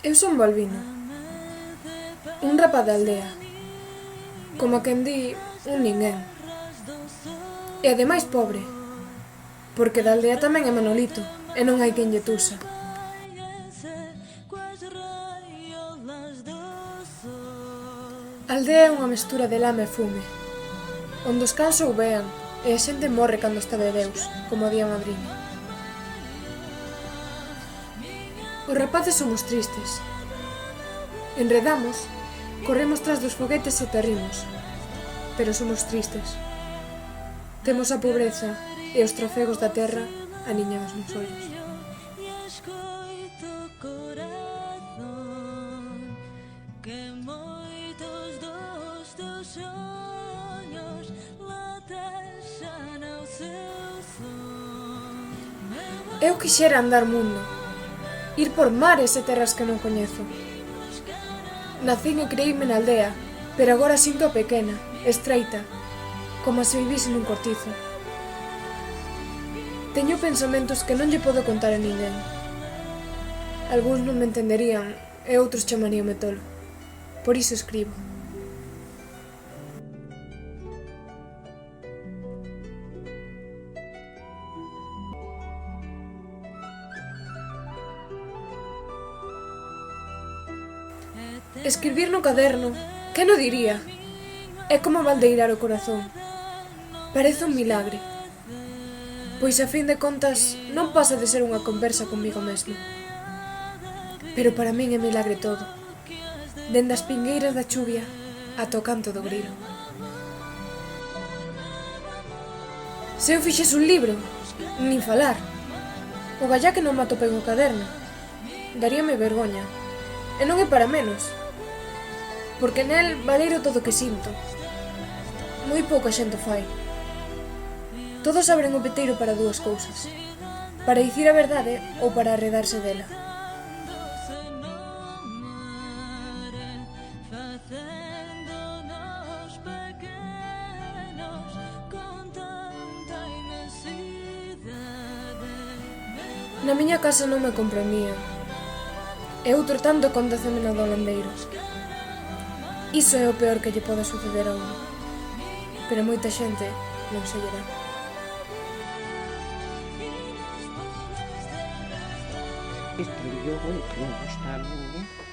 Eu son Balbino, un rapaz da aldea, como quen di, un ninguén. E ademais pobre, porque da aldea tamén é Manolito, e non hai quen lle tusa. A aldea é unha mestura de lama e fume, onde os cans soubean, e a xente morre cando está de Deus, como di a madriña. Os rapaces somos tristes. Enredamos, corremos tras dos foguetes e perrimos, pero somos tristes. Temos a pobreza e os trafegos da terra aniñados nos ollos. Eu quixera andar mundo, ir por mares e terras que non coñezo. Nacín e creíme na aldea, pero agora sinto pequena, estreita, como se vivise nun cortizo. Teño pensamentos que non lle podo contar a ninguén. Algúns non me entenderían e outros chamaríame tolo. Por iso escribo. Escribir no caderno, que non diría? É como baldeirar o corazón. Parece un milagre. Pois a fin de contas non pasa de ser unha conversa comigo mesmo. Pero para min é milagre todo. Dende as pingueiras da chuvia ata o canto do grilo. Se eu fixese un libro, nin falar. O gallá que non me atopei no caderno. Daríame vergoña. E non é para menos. Porque nel valeiro todo o que sinto. Moi pouca xente o fai. Todos abren o peteiro para dúas cousas: para dicir a verdade ou para arredarse dela. Na miña casa non me comprendían. E outro tanto aconteceme na do landeiro. Iso é o peor que lle pode suceder a un. Pero moita xente non se lle dá. Esto yo, bueno, que non gusta a mí,